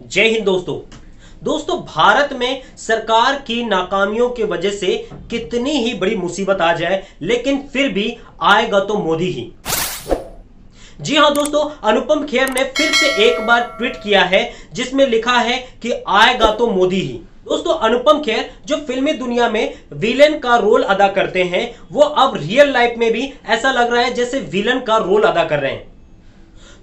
जय हिंद दोस्तों। भारत में सरकार की नाकामियों की वजह से कितनी ही बड़ी मुसीबत आ जाए, लेकिन फिर भी आएगा तो मोदी ही। जी हां दोस्तों, अनुपम खेर ने फिर से एक बार ट्वीट किया है जिसमें लिखा है कि आएगा तो मोदी ही। दोस्तों, अनुपम खेर जो फिल्मी दुनिया में विलेन का रोल अदा करते हैं, वो अब रियल लाइफ में भी ऐसा लग रहा है जैसे विलेन का रोल अदा कर रहे हैं।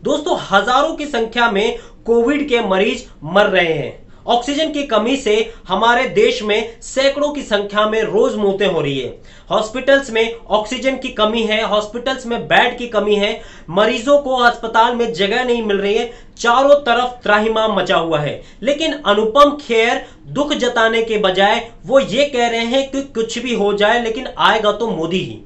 दोस्तों, हजारों की संख्या में कोविड के मरीज मर रहे हैं। ऑक्सीजन की कमी से हमारे देश में सैकड़ों की संख्या में रोज मौतें हो रही है। हॉस्पिटल्स में ऑक्सीजन की कमी है, हॉस्पिटल्स में बेड की कमी है, मरीजों को अस्पताल में जगह नहीं मिल रही है, चारों तरफ त्राहिमाम मचा हुआ है। लेकिन अनुपम खेर दुख जताने के बजाय वो ये कह रहे हैं कि कुछ भी हो जाए लेकिन आएगा तो मोदी ही।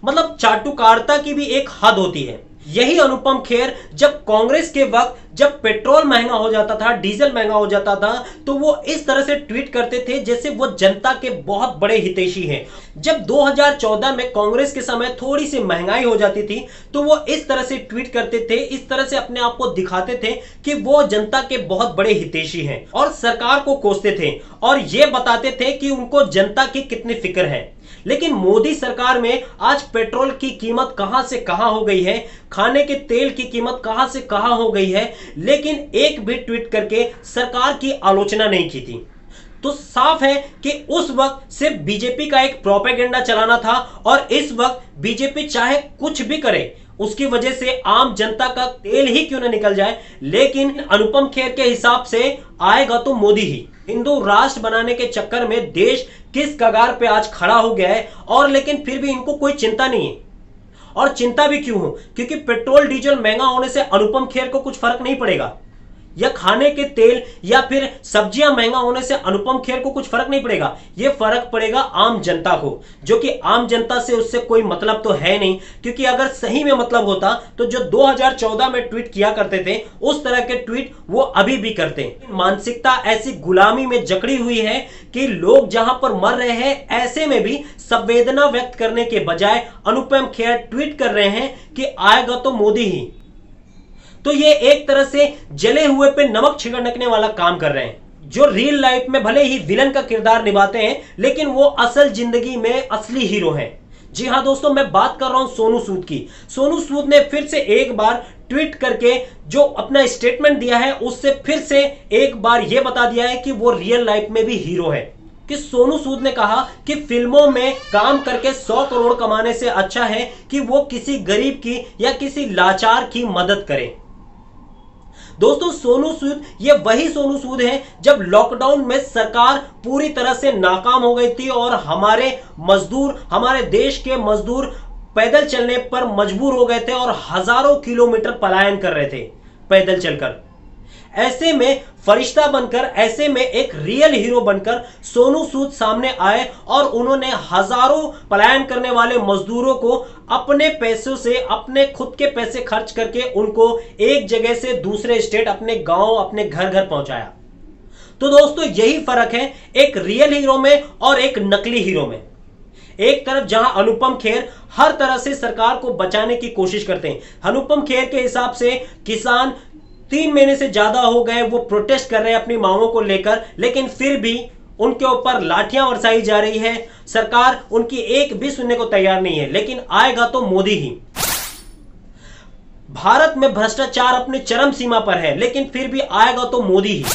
मतलब चाटुकारिता की भी एक हद होती है। यही अनुपम खेर जब कांग्रेस के वक्त जब पेट्रोल महंगा हो जाता था, डीजल महंगा हो जाता था, तो वो इस तरह से ट्वीट करते थे जैसे वो जनता के बहुत बड़े हितैषी हैं। जब 2014 में कांग्रेस के समय थोड़ी सी महंगाई हो जाती थी तो वो इस तरह से ट्वीट करते थे, इस तरह से अपने आप को दिखाते थे कि वो जनता के बहुत बड़े हितैषी हैं और सरकार को कोसते थे और ये बताते थे कि उनको जनता की कितनी फिक्र है। लेकिन मोदी सरकार में आज पेट्रोल की कीमत कहां से कहां हो गई है, खाने के तेल की कीमत कहां से कहां हो गई है, लेकिन एक भी ट्वीट करके सरकार की आलोचना नहीं की थी। तो साफ है कि उस वक्त सिर्फ बीजेपी का एक प्रोपेगेंडा चलाना था और इस वक्त बीजेपी चाहे कुछ भी करे, उसकी वजह से आम जनता का तेल ही क्यों न निकल जाए, लेकिन अनुपम खेर के हिसाब से आएगा तो मोदी ही। हिंदू राष्ट्र बनाने के चक्कर में देश किस कगार पे आज खड़ा हो गया है, और लेकिन फिर भी इनको कोई चिंता नहीं है। और चिंता भी क्यों हो, क्योंकि पेट्रोल डीजल महंगा होने से अनुपम खेर को कुछ फर्क नहीं पड़ेगा, या खाने के तेल या फिर सब्जियां महंगा होने से अनुपम खेर को कुछ फर्क नहीं पड़ेगा। यह फर्क पड़ेगा आम जनता को, जो कि आम जनता से उससे कोई मतलब तो है नहीं। क्योंकि अगर सही में मतलब होता तो जो 2014 में ट्वीट किया करते थे उस तरह के ट्वीट वो अभी भी करते हैं। मानसिकता ऐसी गुलामी में जकड़ी हुई है कि लोग जहां पर मर रहे हैं ऐसे में भी संवेदना व्यक्त करने के बजाय अनुपम खेर ट्वीट कर रहे हैं कि आएगा तो मोदी ही। तो ये एक तरह से जले हुए पे नमक छिड़कने वाला काम कर रहे हैं। जो रियल लाइफ में भले ही विलन का किरदार निभाते हैं, लेकिन वो असल जिंदगी में असली हीरो हैं। जी हां दोस्तों, मैं बात कर रहा हूं सोनू सूद की। सोनू सूद ने फिर से एक बार ट्वीट करके जो अपना स्टेटमेंट दिया है उससे फिर से एक बार यह बता दिया है कि वो रियल लाइफ में भी हीरो है। कि सोनू सूद ने कहा कि फिल्मों में काम करके 100 करोड़ कमाने से अच्छा है कि वो किसी गरीब की या किसी लाचार की मदद करे। दोस्तों, सोनू सूद ये वही सोनू सूद है जब लॉकडाउन में सरकार पूरी तरह से नाकाम हो गई थी और हमारे मजदूर, हमारे देश के मजदूर पैदल चलने पर मजबूर हो गए थे और हजारों किलोमीटर पलायन कर रहे थे पैदल चलकर। ऐसे में फरिश्ता बनकर, ऐसे में एक रियल हीरो बनकर सोनू सूद सामने आए और उन्होंने हजारों पलायन करने वाले मजदूरों को अपने पैसों से, अपने खुद के पैसे खर्च करके उनको एक जगह से दूसरे स्टेट, अपने गांव, अपने घर घर पहुंचाया। तो दोस्तों, यही फर्क है एक रियल हीरो में और एक नकली हीरो में। एक तरफ जहां अनुपम खेर हर तरह से सरकार को बचाने की कोशिश करते हैं। अनुपम खेर के हिसाब से किसान 3 महीने से ज्यादा हो गए वो प्रोटेस्ट कर रहे हैं अपनी मांगों को लेकर, लेकिन फिर भी उनके ऊपर लाठियां बरसाई जा रही है। सरकार उनकी एक भी सुनने को तैयार नहीं है, लेकिन आएगा तो मोदी ही। भारत में भ्रष्टाचार अपने चरम सीमा पर है, लेकिन फिर भी आएगा तो मोदी ही।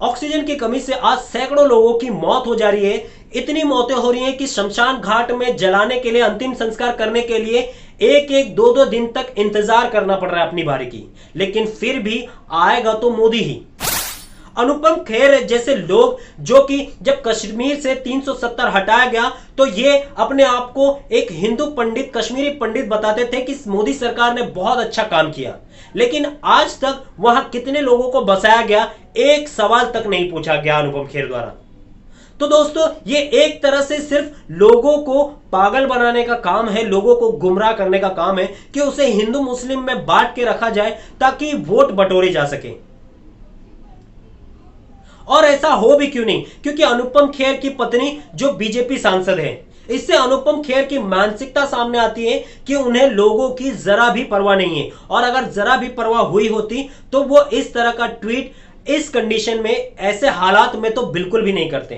ऑक्सीजन की कमी से आज सैकड़ों लोगों की मौत हो जा रही है। इतनी मौतें हो रही हैं कि शमशान घाट में जलाने के लिए, अंतिम संस्कार करने के लिए एक एक 2-2 दिन तक इंतजार करना पड़ रहा है अपनी बारी की, लेकिन फिर भी आएगा तो मोदी ही। अनुपम खेर जैसे लोग जो कि जब कश्मीर से 370 हटाया गया तो ये अपने आप को एक हिंदू पंडित, कश्मीरी पंडित बताते थे कि मोदी सरकार ने बहुत अच्छा काम किया, लेकिन आज तक वहां कितने लोगों को बसाया गया, एक सवाल तक नहीं पूछा गया अनुपम खेर द्वारा। तो दोस्तों, ये एक तरह से सिर्फ लोगों को पागल बनाने का काम है, लोगों को गुमराह करने का काम है कि उसे हिंदू मुस्लिम में बांट के रखा जाए ताकि वोट बटोरे जा सके। और ऐसा हो भी क्यों नहीं, क्योंकि अनुपम खेर की पत्नी जो बीजेपी सांसद है, इससे अनुपम खेर की मानसिकता सामने आती है कि उन्हें लोगों की जरा भी परवाह नहीं है। और अगर जरा भी परवाह हुई होती तो वो इस तरह का ट्वीट इस कंडीशन में, ऐसे हालात में तो बिल्कुल भी नहीं करते।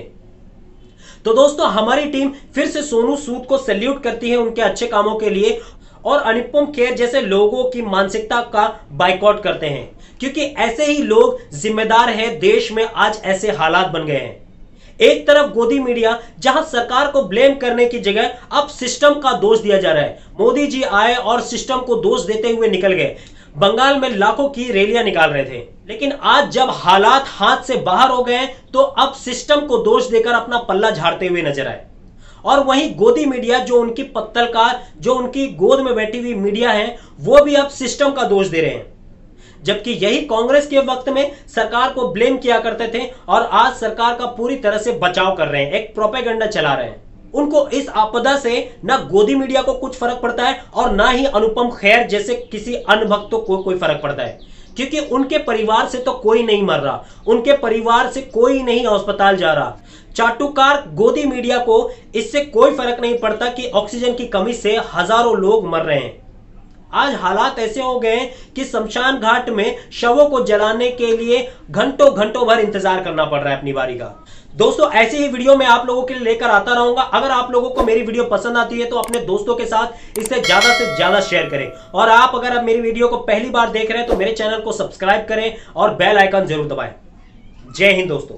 तो दोस्तों, हमारी टीम फिर से सोनू सूद को सैल्यूट करती है उनके अच्छे कामों के लिए और अनुपम खेर जैसे लोगों की मानसिकता का बाइकआउट करते हैं, क्योंकि ऐसे ही लोग जिम्मेदार हैं। देश में आज ऐसे हालात बन गए हैं। एक तरफ गोदी मीडिया, जहां सरकार को ब्लेम करने की जगह अब सिस्टम का दोष दिया जा रहा है। मोदी जी आए और सिस्टम को दोष देते हुए निकल गए। बंगाल में लाखों की रैलियां निकाल रहे थे, लेकिन आज जब हालात हाथ से बाहर हो गए तो अब सिस्टम को दोष देकर अपना पल्ला झाड़ते हुए नजर आए। और वहीं गोदी मीडिया, जो उनकी पत्तलकार, जो उनकी गोद में बैठी हुई मीडिया है, वो भी अब सिस्टम का दोष दे रहे हैं। जबकि यही कांग्रेस के वक्त में सरकार को ब्लेम किया करते थे और आज सरकार का पूरी तरह से बचाव कर रहे हैं, एक प्रोपेगेंडा चला रहे हैं। उनको इस आपदा से ना गोदी मीडिया को कुछ फर्क पड़ता है और ना ही अनुपम खेर जैसे किसी अन्य भक्तों को कोई फर्क पड़ता है, क्योंकि उनके परिवार से तो कोई नहीं मर रहा, उनके परिवार से कोई नहीं अस्पताल जा रहा। चाटुकार गोदी मीडिया को इससे कोई फर्क नहीं पड़ता कि ऑक्सीजन की कमी से हजारों लोग मर रहे हैं। आज हालात ऐसे हो गए कि शमशान घाट में शवों को जलाने के लिए घंटों घंटों भर इंतजार करना पड़ रहा है अपनी बारी का। दोस्तों, ऐसी ही वीडियो मैं आप लोगों के लिए लेकर आता रहूंगा। अगर आप लोगों को मेरी वीडियो पसंद आती है तो अपने दोस्तों के साथ इसे ज्यादा से ज्यादा शेयर करें। और आप अगर मेरी वीडियो को पहली बार देख रहे हैं तो मेरे चैनल को सब्सक्राइब करें और बेल आइकन जरूर दबाएं। जय हिंद दोस्तों।